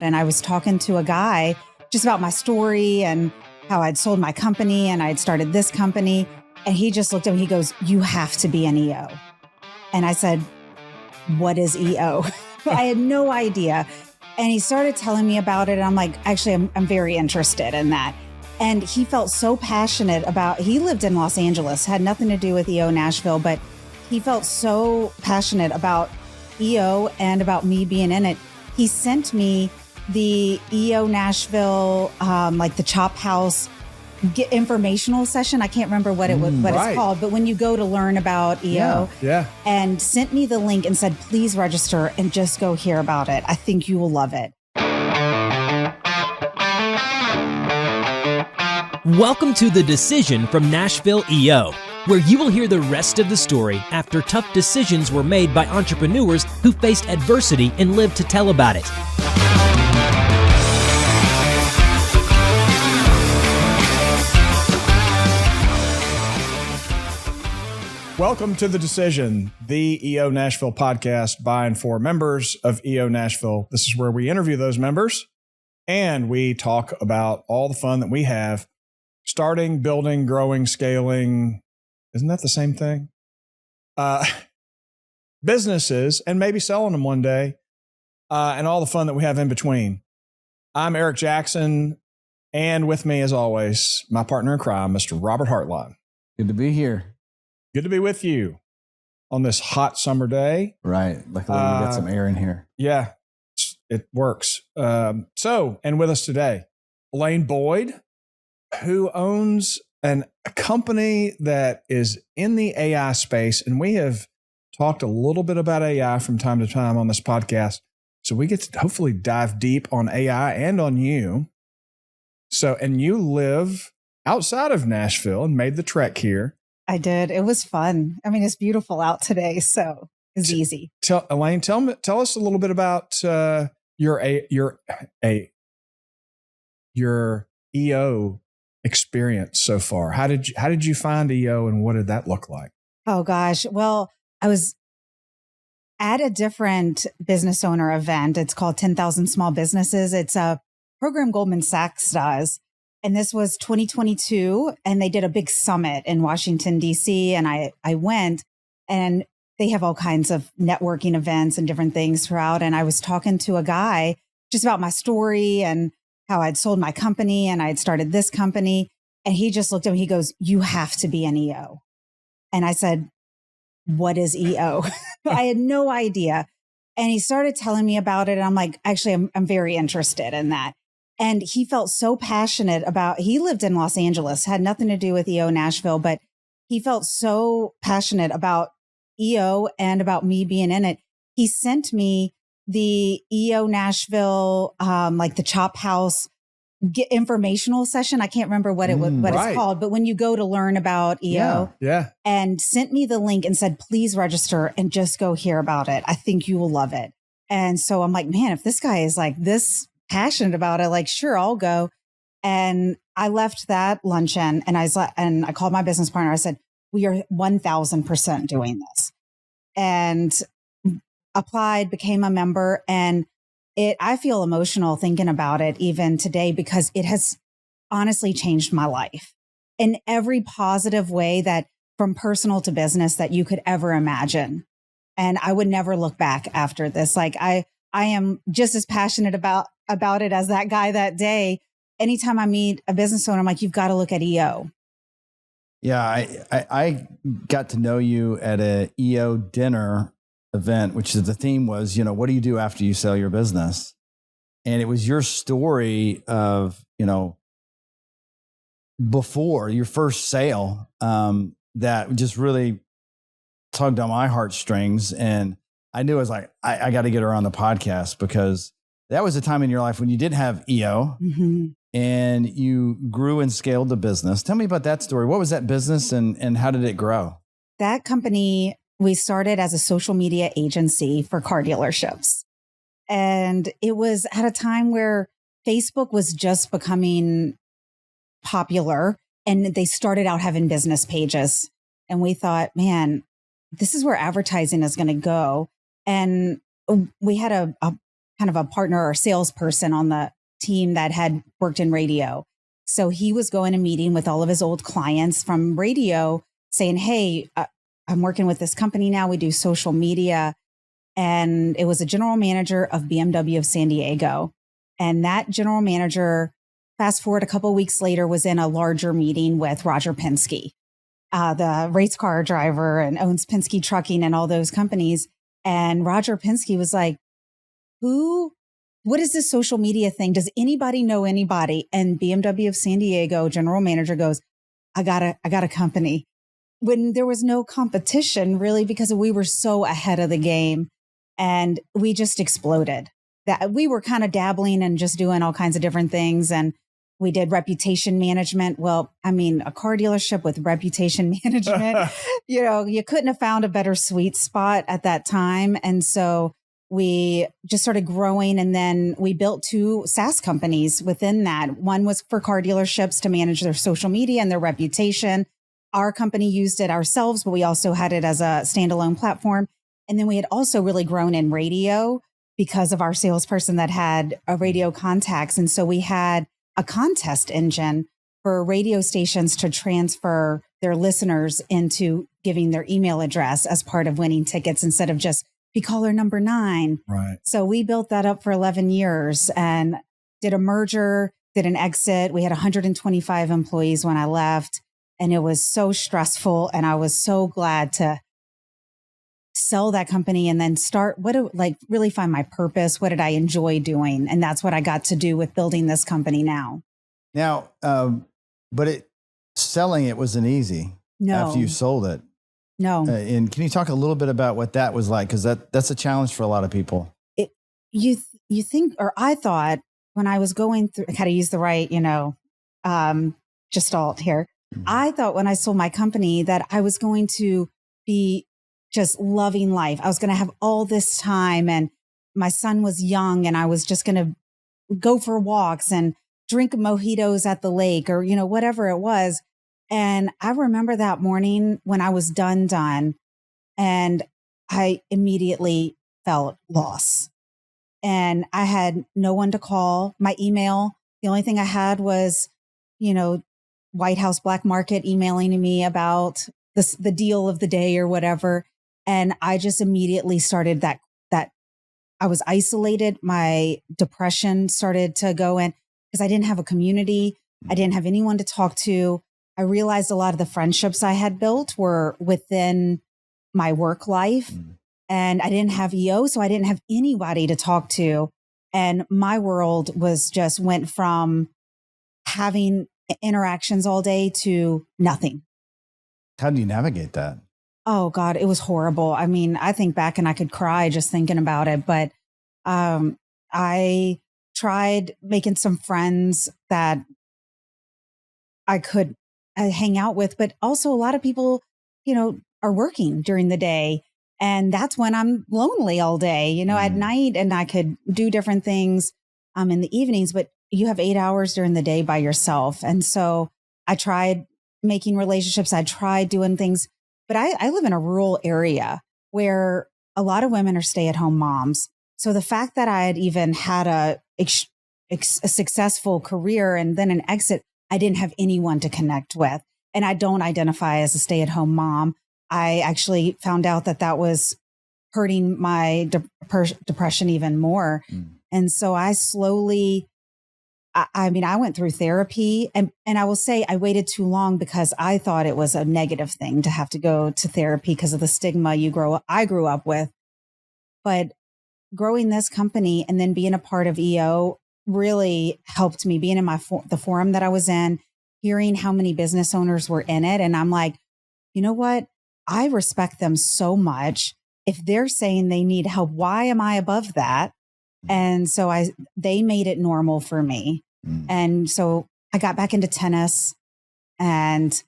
And I was talking to a guy just about my story and how I'd sold my company and I'd started this company. And he just looked at me, he goes, "You have to be an EO." And I said, "What is EO?" I had no idea. And he started telling me about it. And I'm like, actually, I'm very interested in that. And he felt so passionate about, he lived in Los Angeles, had nothing to do with EO Nashville, but he felt so passionate about EO and about me being in it. He sent me the EO Nashville, like the Chop House informational session. I can't remember what it was, what it's called, but when you go to learn about EO, and sent me the link and said, "Please register and just go hear about it. I think you will love it." Welcome to The Decision from Nashville EO, where you will hear the rest of the story after tough decisions were made by entrepreneurs who faced adversity and lived to tell about it. Welcome to The Decision, the EO Nashville podcast by and for members of EO Nashville. This is where we interview those members and we talk about all the fun that we have starting, building, growing, scaling. Isn't that the same thing? Businesses and maybe selling them one day, and all the fun that we have in between. I'm Eric Jackson, and with me, as always, my partner in crime, Mr. Robert Hartline. Good to be here. Good to be with you on this hot summer day. Right. Luckily, we got some air in here. Yeah, it works. And with us today, Alane Boyd, who owns a company that is in the AI space. And we have talked a little bit about AI from time to time on this podcast. So we get to hopefully dive deep on AI and on you. So, and you live outside of Nashville and made the trek here. I did. It was fun. I mean, it's beautiful out today, so it's easy. Alane, tell us a little bit about your EO experience so far. How did you find EO, and what did that look like? Oh gosh, well, I was at a different business owner event. It's called 10,000 Small Businesses. It's a program Goldman Sachs does. And this was 2022, and they did a big summit in Washington, D.C. And I went, and they have all kinds of networking events and different things throughout. And I was talking to a guy just about my story and how I'd sold my company and I'd started this company. And he just looked at me, he goes, "You have to be an EO." And I said, "What is EO?" I had no idea. And he started telling me about it. And I'm like, actually, I'm very interested in that. And he felt so passionate about, he lived in Los Angeles, had nothing to do with EO Nashville, but he felt so passionate about EO and about me being in it. He sent me the EO Nashville, like the Chop House informational session. I can't remember what it was, what it's called, but when you go to learn about EO, and sent me the link and said, "Please register and just go hear about it. I think you will love it." And so I'm like, man, if this guy is like this passionate about it, like, sure, I'll go. And I left that luncheon and I called my business partner. I said, "We are 1000% doing this," and applied, became a member. And I feel emotional thinking about it even today, because it has honestly changed my life in every positive way, that from personal to business, that you could ever imagine. And I would never look back after this. Like I am just as passionate about it as that guy that day. Anytime I meet a business owner, I'm like, "You've got to look at EO." Yeah, I got to know you at a EO dinner event, which is the theme was, what do you do after you sell your business? And it was your story of, before your first sale, that just really tugged on my heartstrings. And I knew I was like, I got to get her on the podcast, because that was a time in your life when you didn't have EO and you grew and scaled the business. Tell me about that story. What was that business and how did it grow? That company, we started as a social media agency for car dealerships. And it was at a time where Facebook was just becoming popular, and they started out having business pages. And we thought, man, this is where advertising is going to go. And we had a kind of a partner or salesperson on the team that had worked in radio. So he was going to meeting with all of his old clients from radio saying, hey, I'm working with this company now. We do social media. And it was a general manager of BMW of San Diego. And that general manager, fast forward a couple of weeks later, was in a larger meeting with Roger Penske, the race car driver and owns Penske Trucking and all those companies. And Roger Penske was like, what is this social media thing? Does anybody know anybody? And BMW of San Diego general manager goes, I got a company, when there was no competition really, because we were so ahead of the game, and we just exploded. That we were kind of dabbling and just doing all kinds of different things. And we did reputation management. Well, I mean, a car dealership with reputation management, you couldn't have found a better sweet spot at that time. And so we just started growing, and then we built 2 SaaS companies within that. One was for car dealerships to manage their social media and their reputation. Our company used it ourselves, but we also had it as a standalone platform. And then we had also really grown in radio because of our salesperson that had a radio contacts. And so we had a contest engine for radio stations to transfer their listeners into giving their email address as part of winning tickets instead of just be caller number 9. Right. So we built that up for 11 years and did a merger, did an exit. We had 125 employees when I left, and it was so stressful. And I was so glad to sell that company and then really find my purpose. What did I enjoy doing? And that's what I got to do with building this company now. Now, but selling it wasn't easy. No. After you sold it. No. And can you talk a little bit about what that was like? Because that's a challenge for a lot of people. You think, or I thought when I was going through, I gotta use the right, gestalt here. Mm-hmm. I thought when I sold my company that I was going to be just loving life. I was going to have all this time, and my son was young, and I was just going to go for walks and drink mojitos at the lake or, whatever it was. And I remember that morning when I was done, and I immediately felt loss. And I had no one to call. My email, the only thing I had was, White House Black Market emailing me about the deal of the day or whatever. And I just immediately started that I was isolated. My depression started to go in because I didn't have a community. I didn't have anyone to talk to. I realized a lot of the friendships I had built were within my work life, and I didn't have EO, so I didn't have anybody to talk to. And my world went from having interactions all day to nothing. How do you navigate that? Oh God, it was horrible. I mean, I think back and I could cry just thinking about it, but I tried making some friends that I could hang out with, but also a lot of people, are working during the day, and that's when I'm lonely all day, at night, and I could do different things in the evenings, but you have 8 hours during the day by yourself. And so I tried making relationships. I tried doing things, but I live in a rural area where a lot of women are stay-at-home moms. So the fact that I had even had a successful career and then an exit, I didn't have anyone to connect with. And I don't identify as a stay-at-home mom. I actually found out that was hurting my depression even more. And so I slowly, I went through therapy, and I will say I waited too long because I thought it was a negative thing to have to go to therapy because of the stigma I grew up with. But growing this company and then being a part of EO really helped me, being in the forum that I was in, hearing how many business owners were in it. And I'm like, you know what? I respect them so much. If they're saying they need help, why am I above that? And so they made it normal for me. And so I got back into tennis, and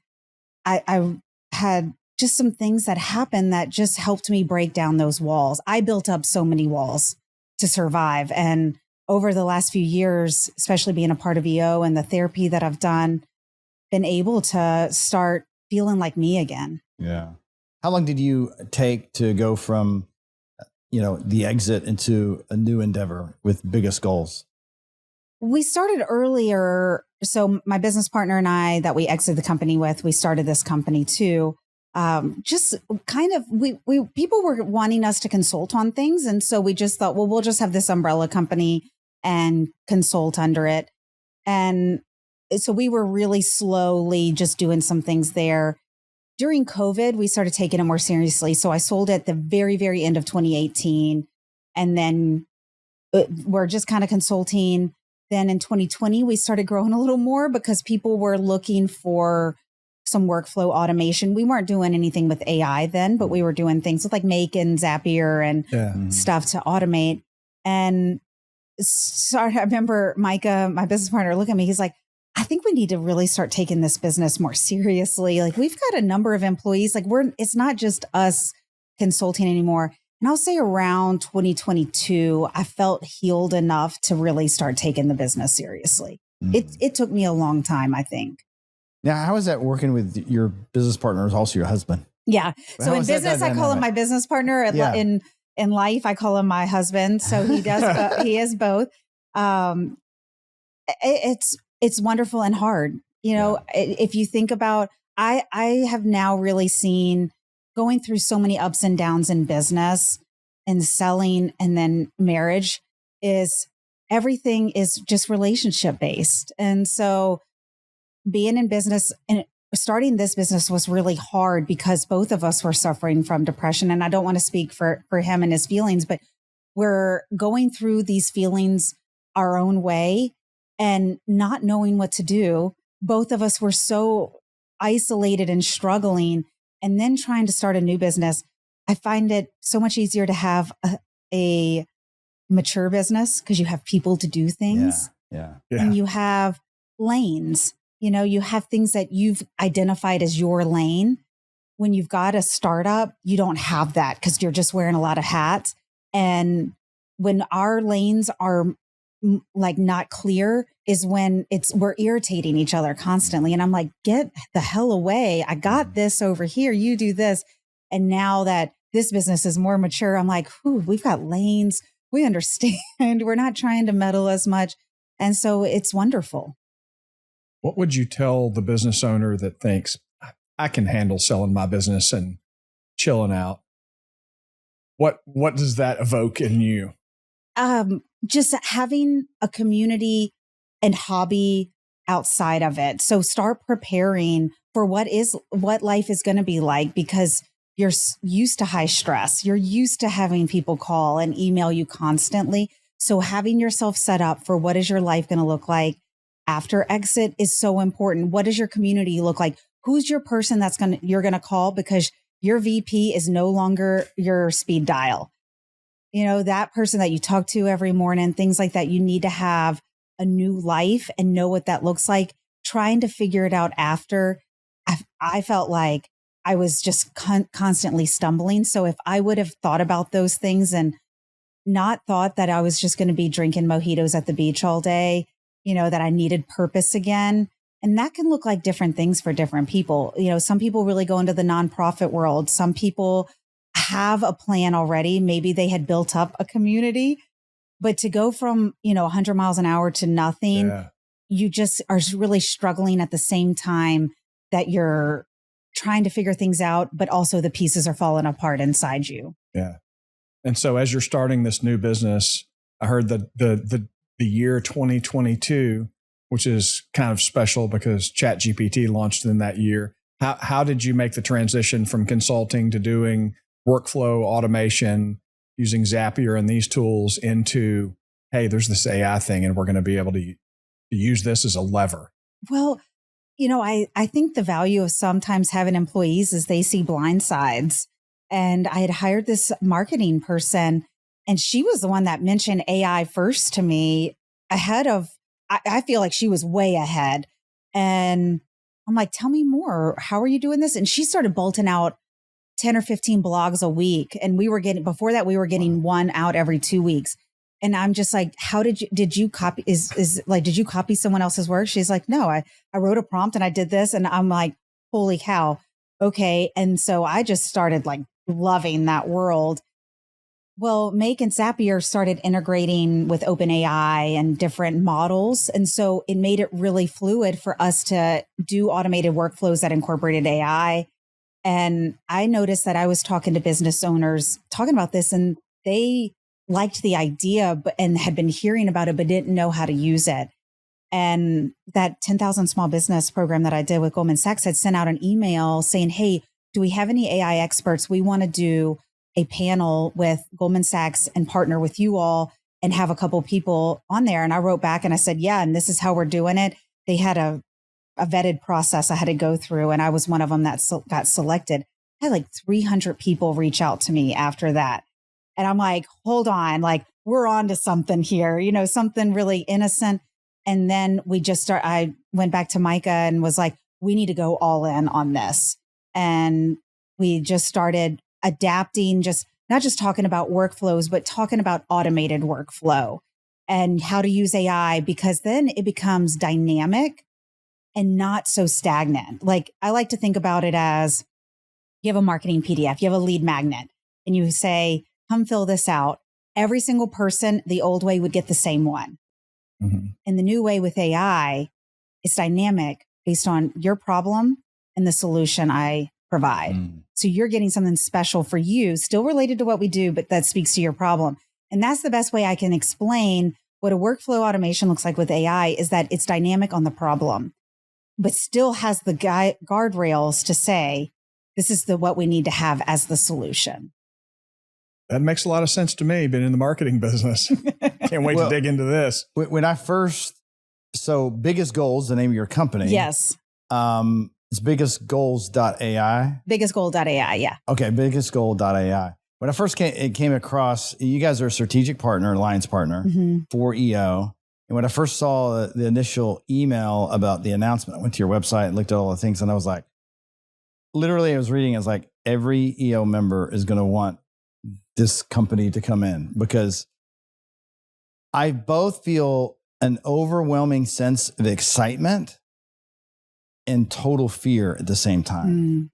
I had just some things that happened that just helped me break down those walls. I built up so many walls to survive. And over the last few years, especially being a part of EO and the therapy that I've done, been able to start feeling like me again. Yeah. How long did you take to go from the exit into a new endeavor with biggest goals? We started earlier. So my business partner and I that we exited the company with, we started this company too. Just kind of, we people were wanting us to consult on things. And so we just thought, well, we'll just have this umbrella company and consult under it. And so we were really slowly just doing some things there. During COVID, we started taking it more seriously. So I sold it at the very, very end of 2018. And then we're just kind of consulting. Then in 2020, we started growing a little more because people were looking for some workflow automation. We weren't doing anything with AI then, but we were doing things with like Make and Zapier and stuff to automate. And so I remember Micah, my business partner, look at me. He's like, I think we need to really start taking this business more seriously. Like we've got a number of employees. Like it's not just us consulting anymore. And I'll say around 2022, I felt healed enough to really start taking the business seriously. It took me a long time, I think. Now, how is that working with your business partner who's also your husband? Yeah. So in business, I call him my business partner. In life, I call him my husband. So he does, he is both. It's wonderful and hard. If you think about, I have now really seen going through so many ups and downs in business and selling and then marriage is everything is just relationship based. And so being in business and starting this business was really hard because both of us were suffering from depression. And I don't want to speak for him and his feelings, but we're going through these feelings our own way and not knowing what to do. Both of us were so isolated and struggling, and then trying to start a new business. I find it so much easier to have a mature business because you have people to do things. Yeah. And you have lanes. You have things that you've identified as your lane. When you've got a startup, you don't have that because you're just wearing a lot of hats. And when our lanes are like not clear is when we're irritating each other constantly. And I'm like, get the hell away. I got this over here. You do this. And now that this business is more mature, I'm like, we've got lanes. We understand. We're not trying to meddle as much. And so it's wonderful. What would you tell the business owner that thinks I can handle selling my business and chilling out? What does that evoke in you? Just having a community and hobby outside of it. So start preparing for what life is going to be like, because you're used to high stress. You're used to having people call and email you constantly. So having yourself set up for what is your life going to look like after exit is so important. What does your community look like? Who's your person you're going to call because your VP is no longer your speed dial? That person that you talk to every morning, things like that. You need to have a new life and know what that looks like. Trying to figure it out after, I felt like I was just constantly stumbling. So if I would have thought about those things and not thought that I was just going to be drinking mojitos at the beach all day, that I needed purpose again. And that can look like different things for different people. Some people really go into the nonprofit world. Some people have a plan already. Maybe they had built up a community, but to go from, 100 miles an hour to nothing, you just are really struggling at the same time that you're trying to figure things out, but also the pieces are falling apart inside you. Yeah. And so as you're starting this new business, I heard the year 2022, which is kind of special because ChatGPT launched in that year. How did you make the transition from consulting to doing workflow automation using Zapier and these tools into, hey, there's this AI thing and we're going to be able to use this as a lever? Well, I think the value of sometimes having employees is they see blind sides. And I had hired this marketing person, and she was the one that mentioned AI first to me ahead of, I feel like she was way ahead. And I'm like, tell me more. How are you doing this? And she started bolting out 10 or 15 blogs a week. And before that, we were getting one out every 2 weeks. And I'm just like, did you copy, did you copy someone else's work? She's like, no, I wrote a prompt and I did this. And I'm like, holy cow. Okay. And so I just started like loving that world. Well, Make and Zapier started integrating with OpenAI and different models. And so it made it really fluid for us to do automated workflows that incorporated AI. And I noticed that I was talking to business owners talking about this, and they liked the idea and had been hearing about it, but didn't know how to use it. And that 10,000 small business program that I did with Goldman Sachs had sent out an email saying, hey, do we have any AI experts? We want to do a panel with Goldman Sachs and partner with you all and have a couple people on there. And I wrote back and I said, yeah, and this is how we're doing it. They had a vetted process I had to go through, and I was one of them that got selected. I had like 300 people reach out to me after that. And I'm like, hold on, like we're on to something here, something really innocent. And then I went back to Micah and was like, we need to go all in on this. And we just started adapting, not just talking about workflows, but talking about automated workflow and how to use AI, because then it becomes dynamic and not so stagnant. Like I like to think about it as you have a marketing PDF, you have a lead magnet, and you say, come fill this out. Every single person, the old way would get the same one. Mm-hmm. And the new way with AI is dynamic based on your problem and the solution I provide. So you're getting something special for you, still related to what we do, but that speaks to your problem. And that's the best way I can explain what a workflow automation looks like with AI, is that it's dynamic on the problem, but still has the guardrails to say, this is what we need to have as the solution. That makes a lot of sense to me, been in the marketing business. Can't wait to dig into this. When I first, Biggest Goals, the name of your company. Yes. It's biggestgoals.ai. Biggestgoal.ai, yeah. Okay, biggestgoal.ai. When I first came across, you guys are a strategic partner, alliance partner for EO. And when I first saw the initial email about the announcement, I went to your website and looked at all the things, and I was like, literally I was reading, I was like, every EO member is going to want this company to come in, because I both feel an overwhelming sense of excitement and total fear at the same time.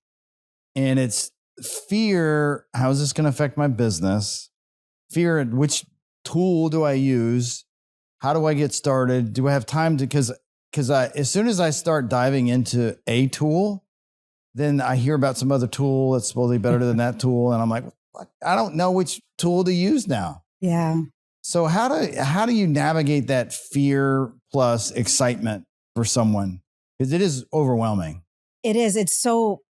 And it's fear, how is this going to affect my business? Fear, which tool do I use? How do I get started? Do I have time to, because as soon as I start diving into a tool, then I hear about some other tool that's supposedly better than that tool. And I'm like, I don't know which tool to use now. Yeah. So how do you navigate that fear plus excitement for someone? Because it is overwhelming. It is. It's so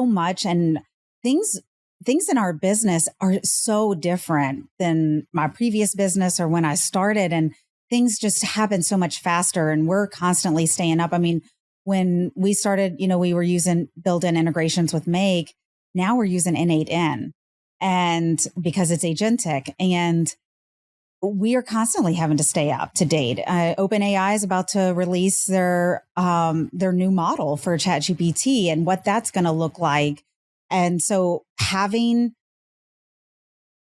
much. And things in our business are so different than my previous business or when I started. And things just happen so much faster, and we're constantly staying up. I mean, when we started, we were using built-in integrations with Make. Now we're using N8N, and because it's agentic, and we are constantly having to stay up to date. OpenAI is about to release their new model for ChatGPT and what that's going to look like. And so having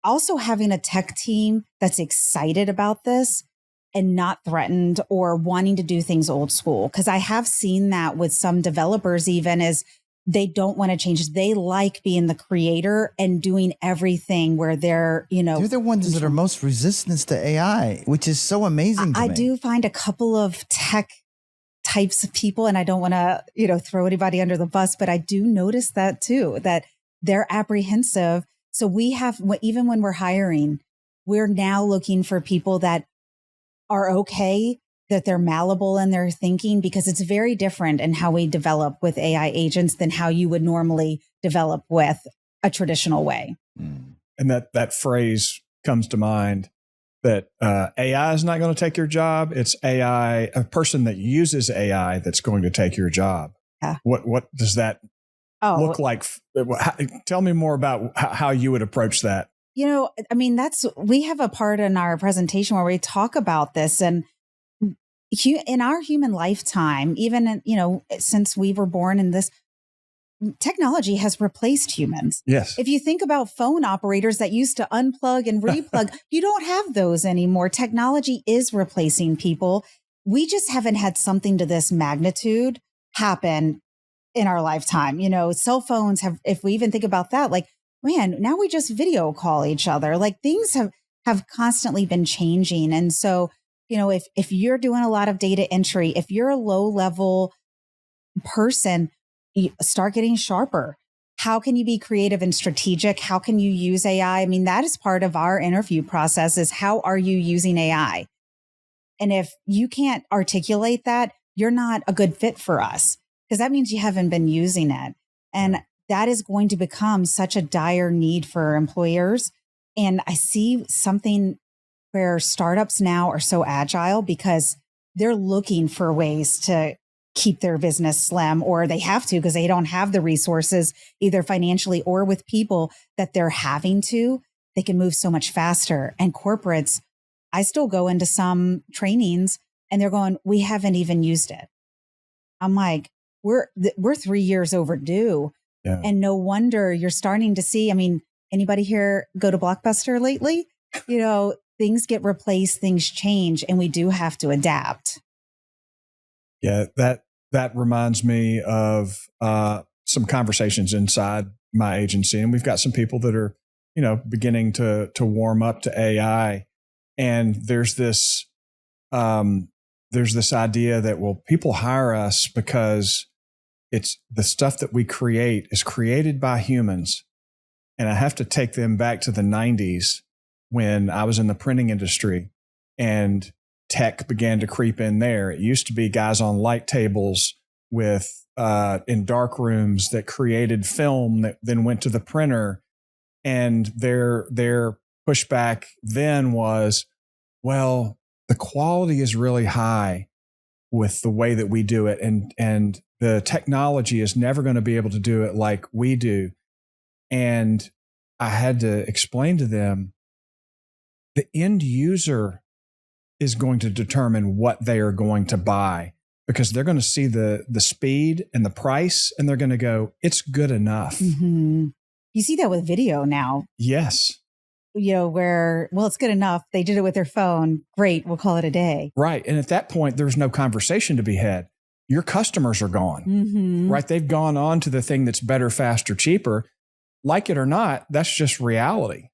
a tech team that's excited about this and not threatened or wanting to do things old school. Because I have seen that with some developers, even as they don't want to change. They like being the creator and doing everything where they're, They're the ones that are most resistant to AI, which is so amazing to me. I do find a couple of tech types of people, and I don't want to, throw anybody under the bus, but I do notice that too, that they're apprehensive. So we have, even when we're hiring, we're now looking for people that are okay, that they're malleable in their thinking, because it's very different in how we develop with AI agents than how you would normally develop with a traditional way. And that phrase comes to mind, that AI is not going to take your job. It's AI, a person that uses AI, that's going to take your job. Yeah. What does that look like? Tell me more about how you would approach that. We have a part in our presentation where we talk about this, and in our human lifetime, even, since we were born in this, technology has replaced humans. Yes. If you think about phone operators that used to unplug and replug, you don't have those anymore. Technology is replacing people. We just haven't had something to this magnitude happen in our lifetime. Cell phones have, if we even think about that, like man, now we just video call each other. Like things have constantly been changing. And so, if you're doing a lot of data entry, if you're a low level person, you start getting sharper. How can you be creative and strategic? How can you use AI? I mean, that is part of our interview process is how are you using AI? And if you can't articulate that, you're not a good fit for us because that means you haven't been using it. And that is going to become such a dire need for employers. And I see something where startups now are so agile because they're looking for ways to keep their business slim, or they have to because they don't have the resources either financially or with people that they're having to. They can move so much faster. And corporates, I still go into some trainings and they're going, we haven't even used it. I'm like, we're 3 years overdue. Yeah. And no wonder you're starting to see, I mean, anybody here go to Blockbuster lately? Things get replaced, things change, and we do have to adapt. Yeah, that reminds me of some conversations inside my agency, and we've got some people that are, beginning to warm up to AI, and there's this idea that, well, people hire us because it's the stuff that we create is created by humans, and I have to take them back to the 90s when I was in the printing industry and tech began to creep in there. It used to be guys on light tables with in dark rooms that created film that then went to the printer. And their pushback then was, well, the quality is really high with the way that we do it. And the technology is never going to be able to do it like we do. And I had to explain to them, the end user is going to determine what they are going to buy because they're going to see the speed and the price and they're going to go, it's good enough. Mm-hmm. You see that with video now. Yes. Where, well, it's good enough. They did it with their phone. Great. We'll call it a day. Right. And at that point, there's no conversation to be had. Your customers are gone, mm-hmm. right? They've gone on to the thing that's better, faster, cheaper. Like it or not, that's just reality.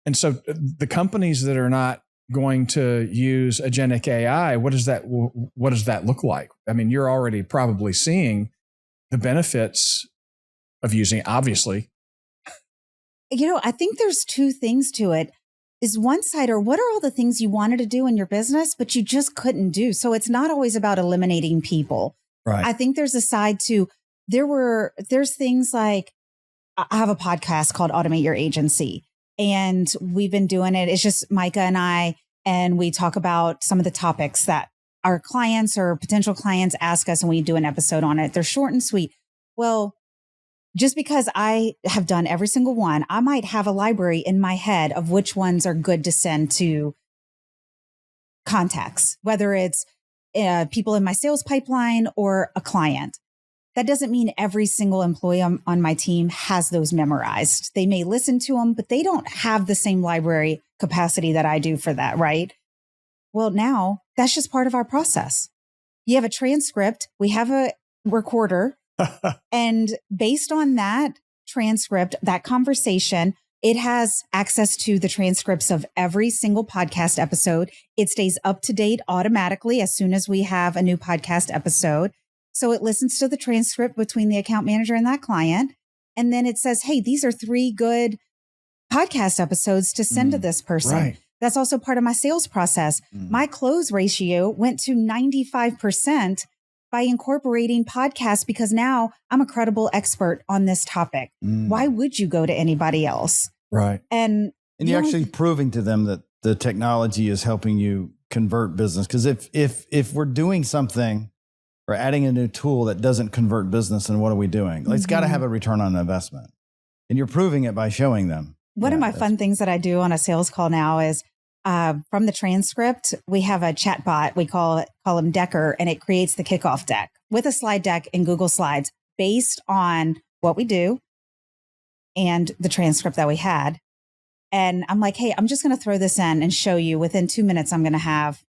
And so the companies that are not going to use agentic AI, what does that look like? I mean, you're already probably seeing the benefits of using it, obviously. I think there's two things to it. Is one side, or what are all the things you wanted to do in your business, but you just couldn't do? So it's not always about eliminating people. Right. I think there's a side to, there's things like, I have a podcast called Automate Your Agency, and we've been doing it. It's just Micah and I, and we talk about some of the topics that our clients or potential clients ask us, and we do an episode on it. They're short and sweet. Well, just because I have done every single one, I might have a library in my head of which ones are good to send to contacts, whether it's people in my sales pipeline or a client. That doesn't mean every single employee on my team has those memorized. They may listen to them, but they don't have the same library capacity that I do for that, right? Well, now that's just part of our process. You have a transcript, we have a recorder, and based on that transcript, that conversation, it has access to the transcripts of every single podcast episode. It stays up to date automatically as soon as we have a new podcast episode. So it listens to the transcript between the account manager and that client. And then it says, hey, these are 3 good podcast episodes to send to this person. Right. That's also part of my sales process. My close ratio went to 95% by incorporating podcasts because now I'm a credible expert on this topic. Why would you go to anybody else? Right. And you're actually proving to them that the technology is helping you convert business. Because if we're doing something or adding a new tool that doesn't convert business, then what are we doing? It's got to have a return on investment. And you're proving it by showing them. One of my fun things that I do on a sales call now is from the transcript, we have a chat bot. We call him Decker, and it creates the kickoff deck with a slide deck in Google Slides based on what we do and the transcript that we had. And I'm like, hey, I'm just going to throw this in and show you within 2 minutes, I'm going to have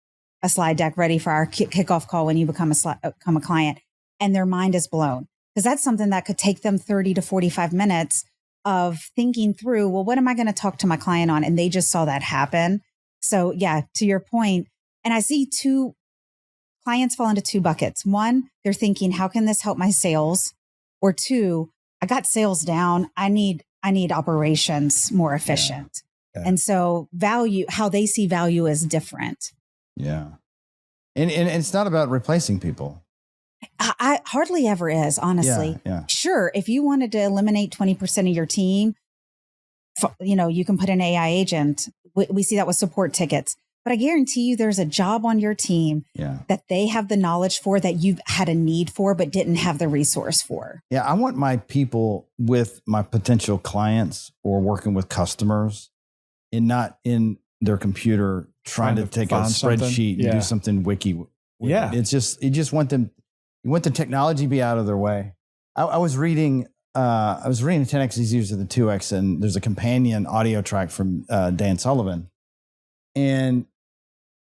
a slide deck ready for our kickoff call when you become a client. And their mind is blown because that's something that could take them 30 to 45 minutes. of thinking through, well, what am I going to talk to my client on? And they just saw that happen. So yeah, to your point, and I see two clients fall into two buckets. One, they're thinking, how can this help my sales? Or two, I got sales down. I need operations more efficient. Yeah. And so value, how they see value is different. Yeah. And it's not about replacing people. I hardly ever is, honestly. Yeah. Sure. If you wanted to eliminate 20% of your team, you can put an AI agent. We see that with support tickets. But I guarantee you there's a job on your team that they have the knowledge for, that you've had a need for, but didn't have the resource for. Yeah. I want my people with my potential clients or working with customers and not in their computer trying to take a spreadsheet and do something wiki. Yeah. It's just, you just want them, you want the technology to be out of their way. I was reading 10X is easier than 2X, and there's a companion audio track from Dan Sullivan. And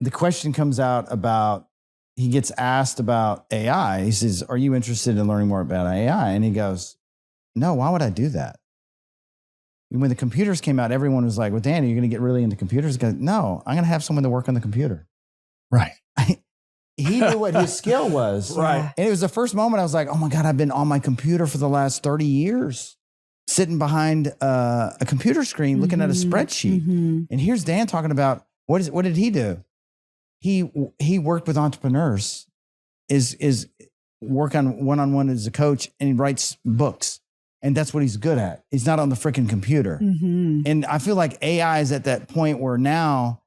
the question comes out about, he gets asked about AI. He says, are you interested in learning more about AI? And he goes, no, why would I do that? And when the computers came out, everyone was like, well, Dan, are you going to get really into computers? He goes, no, I'm going to have someone to work on the computer. Right. He knew what his skill was. Right. And it was the first moment I was like, oh my God, I've been on my computer for the last 30 years, sitting behind a computer screen, looking at a spreadsheet. Mm-hmm. And here's Dan talking about, what did he do? He worked with entrepreneurs, is work on one-on-one as a coach, and he writes books. And that's what he's good at. He's not on the freaking computer. Mm-hmm. And I feel like AI is at that point where now,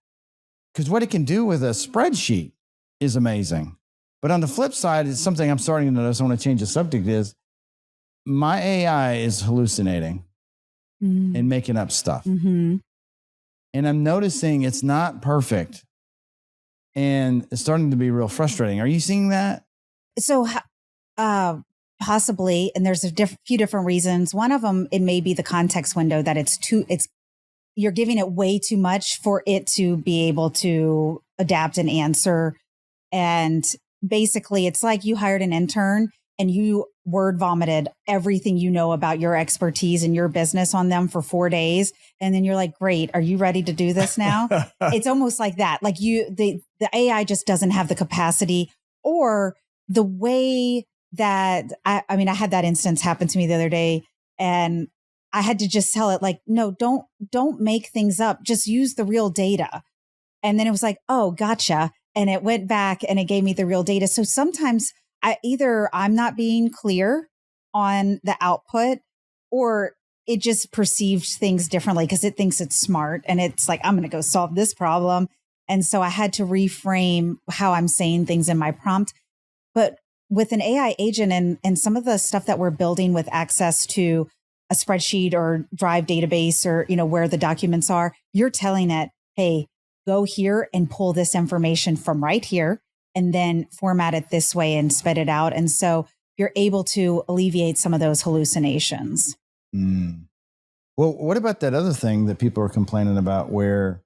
because what it can do with a spreadsheet is amazing. But on the flip side, it's something I'm starting to notice. I want to change the subject, is my AI is hallucinating and making up stuff. Mm-hmm. And I'm noticing it's not perfect. And it's starting to be real frustrating. Are you seeing that? So possibly, and there's a few different reasons. One of them, it may be the context window, that you're giving it way too much for it to be able to adapt and answer. And basically, it's like you hired an intern and you word vomited everything you know about your expertise and your business on them for 4 days. And then you're like, great, are you ready to do this now? It's almost like that. Like the AI just doesn't have the capacity or the way that, I had that instance happen to me the other day, and I had to just tell it, like, no, don't make things up. Just use the real data. And then it was like, oh, gotcha. And it went back and it gave me the real data. So sometimes I'm not being clear on the output, or it just perceived things differently because it thinks it's smart. And it's like, I'm going to go solve this problem. And so I had to reframe how I'm saying things in my prompt. But with an AI agent and some of the stuff that we're building with access to a spreadsheet or Drive database, or, where the documents are, you're telling it, hey, go here and pull this information from right here and then format it this way and spit it out. And so you're able to alleviate some of those hallucinations. Mm. Well, what about that other thing that people are complaining about, where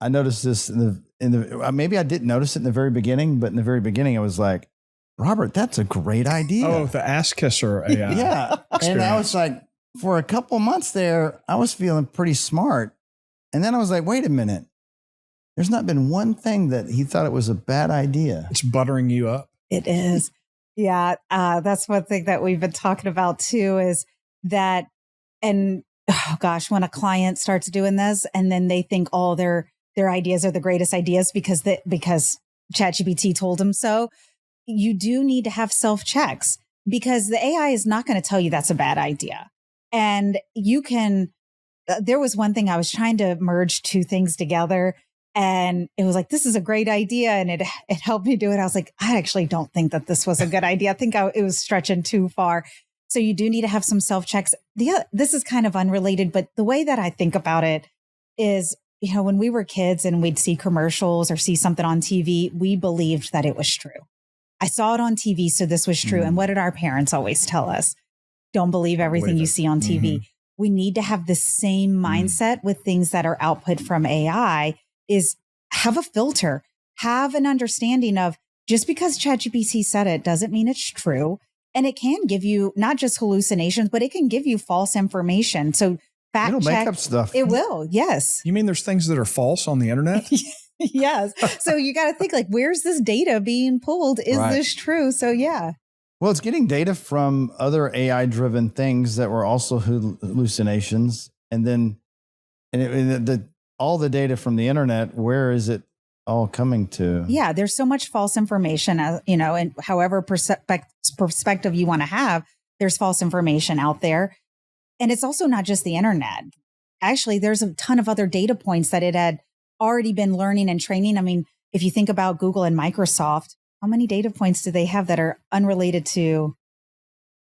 I noticed this maybe I didn't notice it in the very beginning, but in the very beginning, I was like, Robert, that's a great idea. Oh, the ass kisser AI. Yeah. And I was like, for a couple months there, I was feeling pretty smart. And then I was like, wait a minute. There's not been one thing that he thought it was a bad idea. It's buttering you up. It is. Yeah. That's one thing that we've been talking about too, is that, and oh gosh, when a client starts doing this and then they think all their ideas are the greatest ideas because ChatGPT told them so, you do need to have self-checks, because the AI is not going to tell you that's a bad idea. And there was one thing, I was trying to merge two things together, and it was like, this is a great idea. And it helped me do it. I was like, I actually don't think that this was a good idea. I think it was stretching too far. So you do need to have some self-checks. This is kind of unrelated, but the way that I think about it is, when we were kids and we'd see commercials or see something on TV, we believed that it was true. I saw it on TV, so this was true. Mm-hmm. And what did our parents always tell us? Don't believe everything you see on TV. Mm-hmm. We need to have the same mindset with things that are output from AI, is have a filter, have an understanding of, just because ChatGPT said it doesn't mean it's true. And it can give you not just hallucinations, but it can give you false information. So fact It'll check. make up stuff. It will. Yes. You mean there's things that are false on the internet? Yes. So you got to think like, where's this data being pulled? Is Right. this true? So yeah. Well, it's getting data from other AI-driven things that were also hallucinations. And then all the data from the internet, where is it all coming to? Yeah. There's so much false information, and however perspective you want to have, there's false information out there. And it's also not just the internet. Actually, there's a ton of other data points that it had already been learning and training. I mean, if you think about Google and Microsoft, how many data points do they have that are unrelated to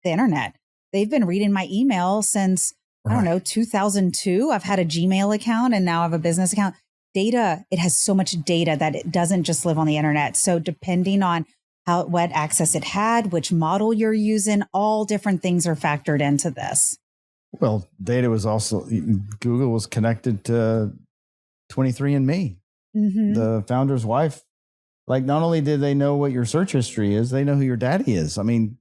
the internet? They've been reading my email since, I don't know, 2002. I've had a Gmail account and now I have a business account. Data, it has so much data that it doesn't just live on the internet. So depending on what access it had, which model you're using, all different things are factored into this. Well, data was also, Google was connected to 23andMe, the founder's wife. Like, not only did they know what your search history is, they know who your daddy is. I mean,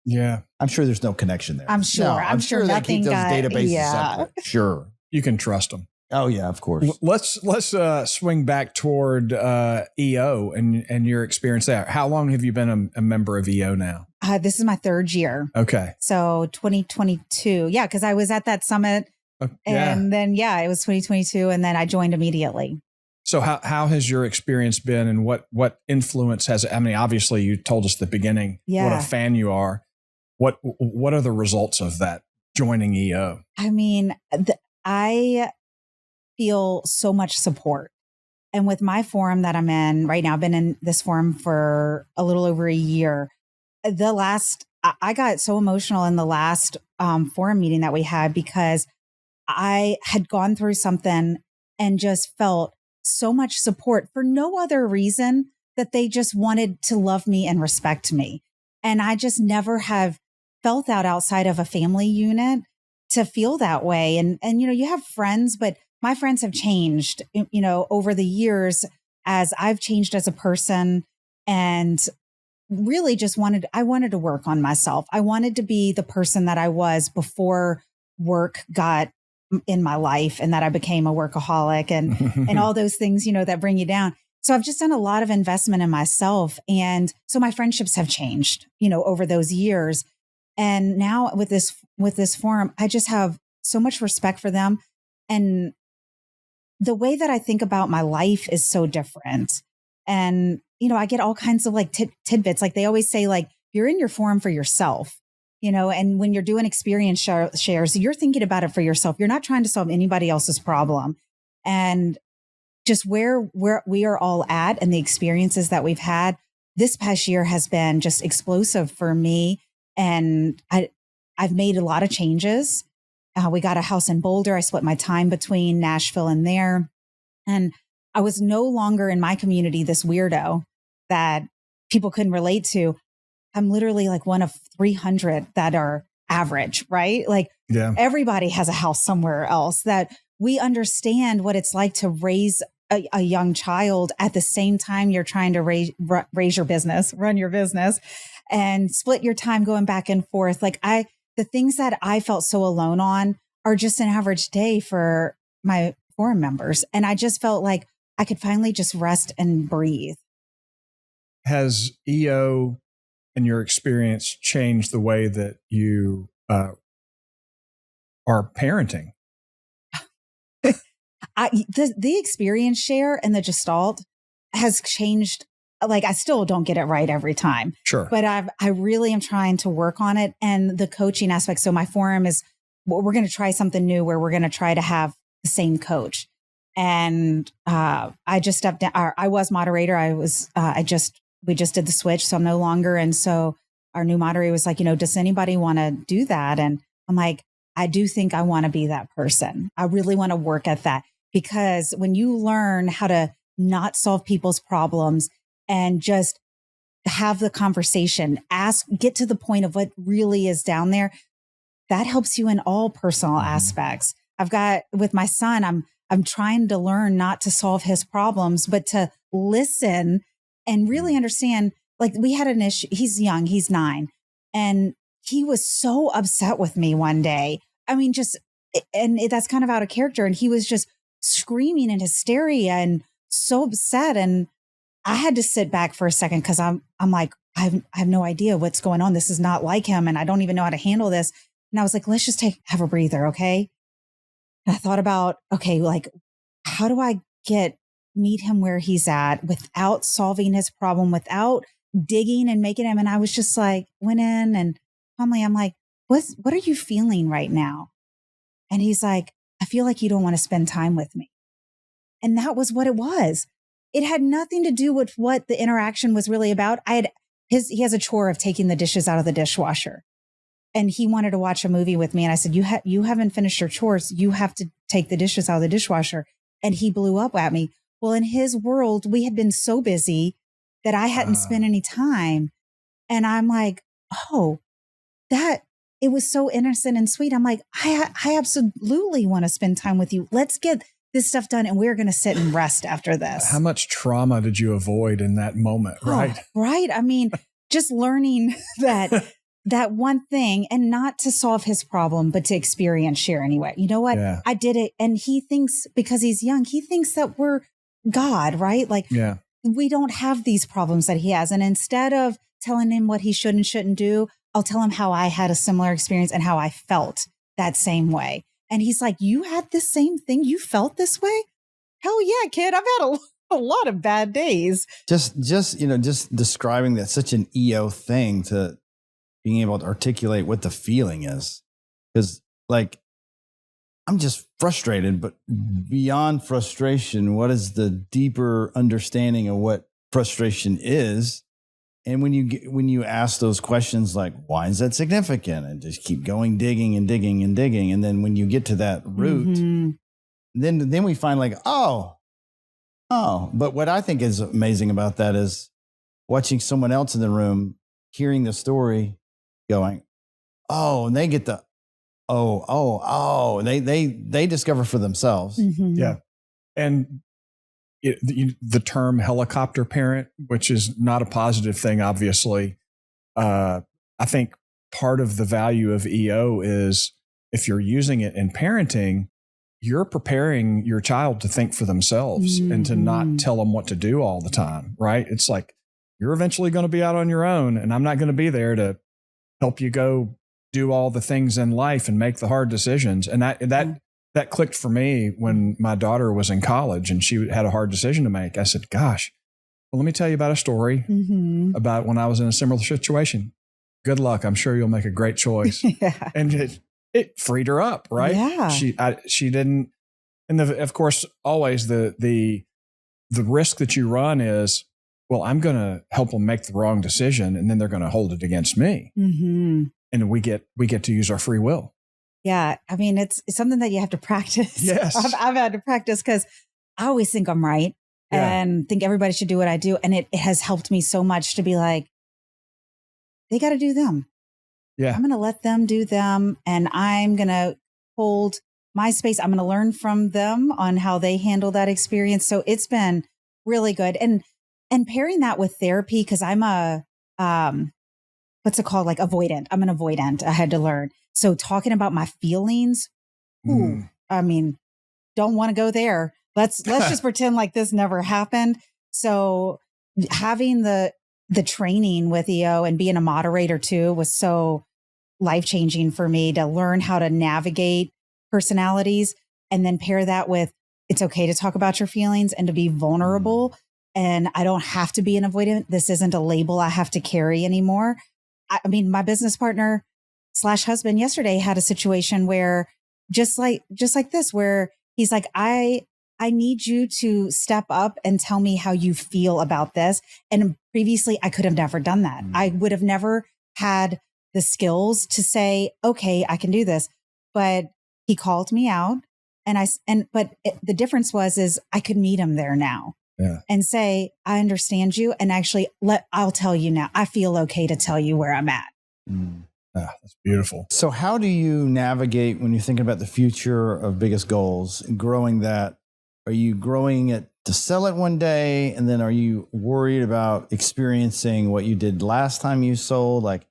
yeah, I'm sure there's no connection there. I'm sure. No, I'm sure they nothing keep those databases yeah. separate. Sure. you can trust them. Oh yeah, of course. Let's swing back toward EO and your experience there. How long have you been a member of EO now? This is my third year. Okay. So 2022. Yeah, because I was at that summit and then, it was 2022. And then I joined immediately. So how has your experience been and what influence has it? I mean, obviously you told us at the beginning what a fan you are. What are the results of that joining EO? I mean, I feel so much support. And with my forum that I'm in right now, I've been in this forum for a little over a year. I got so emotional in the last forum meeting that we had because I had gone through something and just felt so much support for no other reason that they just wanted to love me and respect me. And I just never have felt that outside of a family unit to feel that way. And you have friends, but my friends have changed, over the years as I've changed as a person and really just I wanted to work on myself. I wanted to be the person that I was before work got in my life and that I became a workaholic and all those things, that bring you down. So I've just done a lot of investment in myself. And so my friendships have changed, over those years. And now with this forum, I just have so much respect for them. And the way that I think about my life is so different. And, I get all kinds of like tidbits. Like they always say, like, you're in your forum for yourself, and when you're doing experience shares, you're thinking about it for yourself. You're not trying to solve anybody else's problem. And just where we are all at and the experiences that we've had this past year has been just explosive for me. And I've made a lot of changes. We got a house in Boulder. I split my time between Nashville and there. And I was no longer in my community this weirdo that people couldn't relate to. I'm literally like one of 300 that are average, right? Like everybody has a house somewhere else, that we understand what it's like to raise a young child at the same time you're trying to raise your business, run your business, and split your time going back and forth. Like the things that I felt so alone on are just an average day for my forum members. And I just felt like I could finally just rest and breathe. Has EO and your experience changed the way that you are parenting? The experience share and the Gestalt has changed. Like, I still don't get it right every time. Sure. But I really am trying to work on it. And the coaching aspect. So my forum is, we're going to try something new where we're going to try to have the same coach. And I just stepped down. I was moderator. We just did the switch. So I'm no longer. And so our new moderator was like, does anybody want to do that? And I'm like, I do think I want to be that person. I really want to work at that, because when you learn how to not solve people's problems and just have the conversation, get to the point of what really is down there, that helps you in all personal aspects. I've got with my son, I'm trying to learn not to solve his problems, but to listen and really understand, like we had an issue. He's young, he's 9. And he was so upset with me one day. I mean, that's kind of out of character. And he was just screaming in hysteria and so upset. And I had to sit back for a second because I'm like, I have no idea what's going on. This is not like him. And I don't even know how to handle this. And I was like, let's just have a breather. Okay. And I thought about, okay, like, how do I meet him where he's at without solving his problem, without digging and making him. And I was just like, went in and calmly, I'm like, what are you feeling right now? And he's like, I feel like you don't want to spend time with me. And that was what it was. It had nothing to do with what the interaction was really about. He has a chore of taking the dishes out of the dishwasher. And he wanted to watch a movie with me. And I said, you haven't finished your chores. You have to take the dishes out of the dishwasher. And he blew up at me. Well, in his world, we had been so busy that I hadn't spent any time. And I'm like, oh, it was so innocent and sweet. I'm like, I absolutely want to spend time with you. Let's get this stuff done. And we're going to sit and rest after this. How much trauma did you avoid in that moment? Right. Right. I mean, just learning that one thing, and not to solve his problem, but to experience share anyway. You know what? Yeah. I did it. And he thinks, because he's young, he thinks that we're God, right? Like, we don't have these problems that he has. And instead of telling him what he should and shouldn't do, I'll tell him how I had a similar experience and how I felt that same way. And he's like, you had the same thing? You felt this way? Hell yeah, kid. I've had a lot of bad days. Just describing that, such an EO thing, to being able to articulate what the feeling is. Because like, I'm just frustrated, but beyond frustration, what is the deeper understanding of what frustration is? And when you ask those questions, like, why is that significant? And just keep going, digging and digging and digging. And then when you get to that root, then we find like, oh. But what I think is amazing about that is watching someone else in the room, hearing the story, going, oh, and they get the, they discover for themselves. Mm-hmm. Yeah. And the term helicopter parent, which is not a positive thing, obviously. I think part of the value of EO is, if you're using it in parenting, you're preparing your child to think for themselves and to not tell them what to do all the time, right? It's like, you're eventually going to be out on your own, and I'm not going to be there to help you go do all the things in life and make the hard decisions. And that clicked for me when my daughter was in college and she had a hard decision to make. I said, gosh, well, let me tell you about a story about when I was in a similar situation. Good luck. I'm sure you'll make a great choice. And it freed her up, right? Yeah. She didn't. And of course, always the risk that you run is, well, I'm going to help them make the wrong decision, and then they're going to hold it against me. Mm-hmm. And we get to use our free will. Yeah. I mean, it's something that you have to practice. Yes. I've had to practice because I always think I'm right and think everybody should do what I do. And it has helped me so much to be like, they got to do them. Yeah. I'm going to let them do them. And I'm going to hold my space. I'm going to learn from them on how they handle that experience. So it's been really good. And pairing that with therapy, because I'm a, what's it called? Like avoidant. I'm an avoidant. I had to learn. So talking about my feelings, I mean, don't want to go there. Let's just pretend like this never happened. So having the training with EO and being a moderator too was so life-changing for me, to learn how to navigate personalities and then pair that with, it's okay to talk about your feelings and to be vulnerable. And I don't have to be an avoidant. This isn't a label I have to carry anymore. I mean, my business partner / husband yesterday had a situation where just like this, where he's like, I need you to step up and tell me how you feel about this. And previously I could have never done that. I would have never had the skills to say, okay, I can do this. But he called me out the difference is I could meet him there now. Yeah. And say, I understand you. And actually I'll tell you now, I feel okay to tell you where I'm at. That's beautiful. So how do you navigate when you're thinking about the future of Biggest Goals and growing that? Are you growing it to sell it one day? And then are you worried about experiencing what you did last time you sold? Like,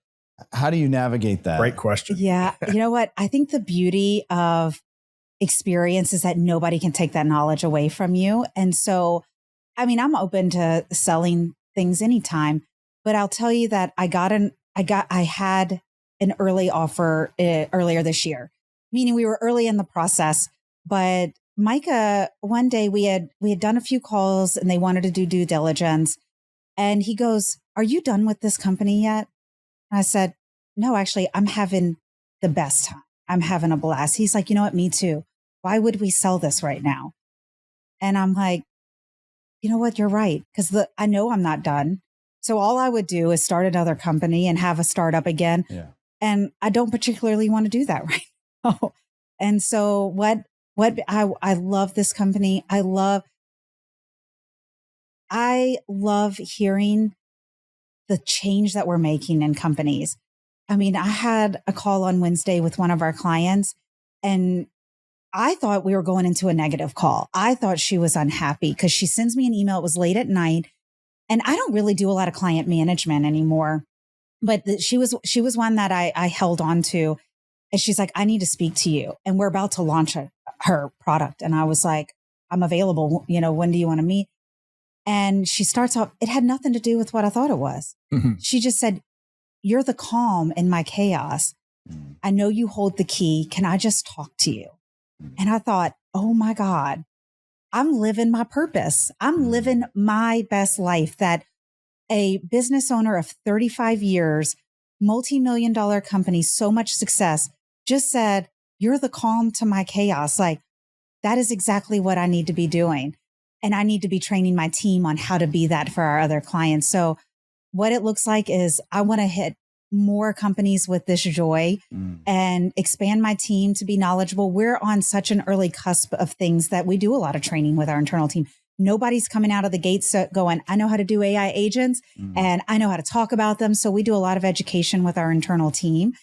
how do you navigate that? Great question. Yeah. You know what? I think the beauty of experience is that nobody can take that knowledge away from you. And so, I mean, I'm open to selling things anytime, but I'll tell you that I had an early offer earlier this year, meaning we were early in the process. But Micah, one day we had done a few calls and they wanted to do due diligence. And he goes, "Are you done with this company yet?" And I said, "No, actually, I'm having the best time. I'm having a blast." He's like, "You know what? Me too. Why would we sell this right now?" And I'm like, "You know what? You're right. Because I know I'm not done. So all I would do is start another company and have a startup again." Yeah. And I don't particularly want to do that right now. And so I love this company. I love hearing the change that we're making in companies. I mean, I had a call on Wednesday with one of our clients, and I thought we were going into a negative call. I thought she was unhappy because she sends me an email. It was late at night, and I don't really do a lot of client management anymore. But she was one that I held on to, and she's like, "I need to speak to you, and we're about to launch her product." And I was like, "I'm available. You know, when do you want to meet?" And she starts off, it had nothing to do with what I thought it was. Mm-hmm. She just said, "You're the calm in my chaos. I know you hold the key. Can I just talk to you?" And I thought, oh my God, I'm living my purpose. I'm living my best life. That a business owner of 35 years, multi-million-dollar company, so much success, just said, "You're the calm to my chaos." Like, that is exactly what I need to be doing. And I need to be training my team on how to be that for our other clients. So what it looks like is I want to hit more companies with this joy and expand my team to be knowledgeable. We're on such an early cusp of things that we do a lot of training with our internal team. Nobody's coming out of the gates going, "I know how to do AI agents and I know how to talk about them." So we do a lot of education with our internal team.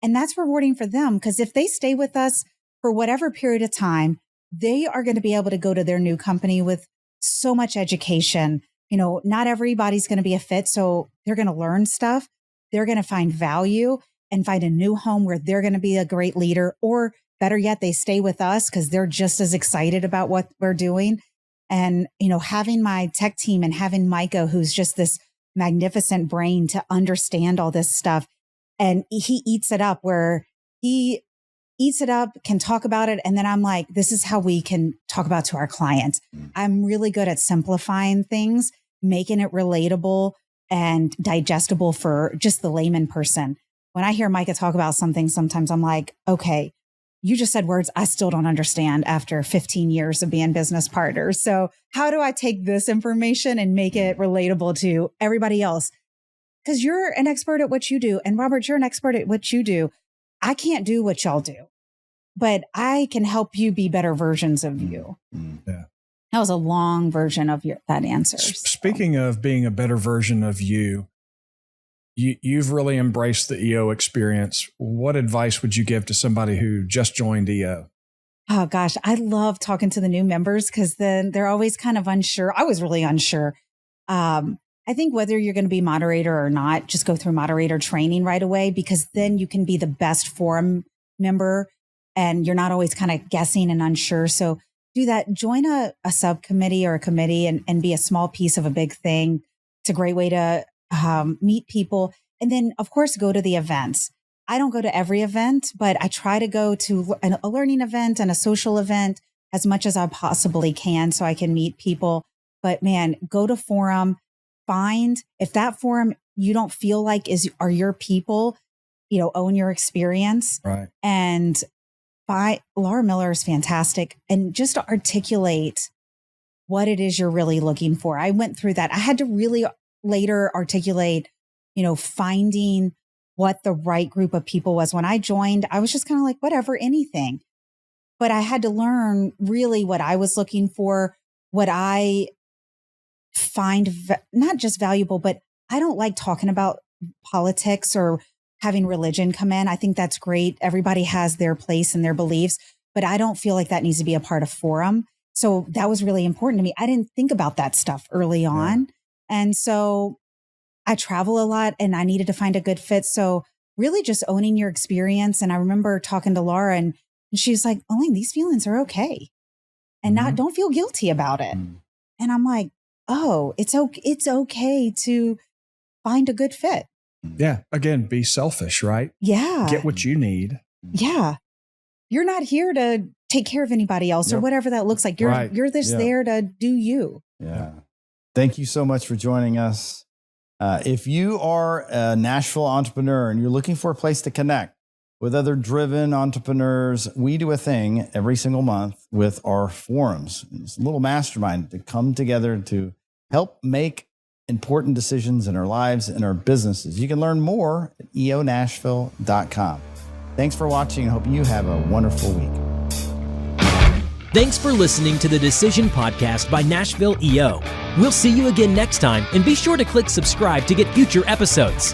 And that's rewarding for them, because if they stay with us for whatever period of time, they are going to be able to go to their new company with so much education. You know, not everybody's going to be a fit. So they're going to learn stuff. They're going to find value and find a new home where they're going to be a great leader, or better yet, they stay with us because they're just as excited about what we're doing. And, you know, having my tech team and having Micah, who's just this magnificent brain to understand all this stuff. And he eats it up, where he eats it up, can talk about it. And then I'm like, this is how we can talk about to our clients. I'm really good at simplifying things, making it relatable and digestible for just the layman person. When I hear Micah talk about something, sometimes I'm like, okay, you just said words I still don't understand after 15 years of being business partners. So how do I take this information and make it relatable to everybody else? Because you're an expert at what you do. And Robert, you're an expert at what you do. I can't do what y'all do, but I can help you be better versions of you. Yeah. That was a long version of that answer. Speaking of being a better version of you've really embraced the EO experience. What advice would you give to somebody who just joined EO? Oh gosh, I love talking to the new members, because then they're always kind of unsure. I was really unsure. I think whether you're going to be moderator or not, just go through moderator training right away, because then you can be the best forum member and you're not always kind of guessing and unsure. So do that. Join a subcommittee or a committee and be a small piece of a big thing. It's a great way to meet people. And then, of course, go to the events. I don't go to every event, but I try to go to a learning event and a social event as much as I possibly can so I can meet people. But man, go to forum. Find if that forum you don't feel like are your people, own your experience. Right. And Laura Miller is fantastic. And just to articulate what it is you're really looking for. I went through that. I had to really later articulate, finding what the right group of people was. When I joined, I was just kind of like, whatever, anything. But I had to learn really what I was looking for, what I find not just valuable, but I don't like talking about politics or having religion come in. I think that's great. Everybody has their place and their beliefs, but I don't feel like that needs to be a part of forum. So that was really important to me. I didn't think about that stuff early on. And so I travel a lot and I needed to find a good fit. So really just owning your experience. And I remember talking to Laura and she's like, Alane, these feelings are okay. And don't feel guilty about it. And I'm like, oh, it's okay to find a good fit. Yeah. Again, be selfish, right? Yeah. Get what you need. Yeah. You're not here to take care of anybody else or whatever that looks like. You're just there to do you. Yeah. Thank you so much for joining us. If you are a Nashville entrepreneur and you're looking for a place to connect with other driven entrepreneurs, we do a thing every single month with our forums. It's a little mastermind to come together to help make important decisions in our lives and our businesses. You can learn more at eonashville.com. Thanks for watching and hope you have a wonderful week. Thanks for listening to the Decision Podcast by Nashville EO. We'll see you again next time, and be sure to click subscribe to get future episodes.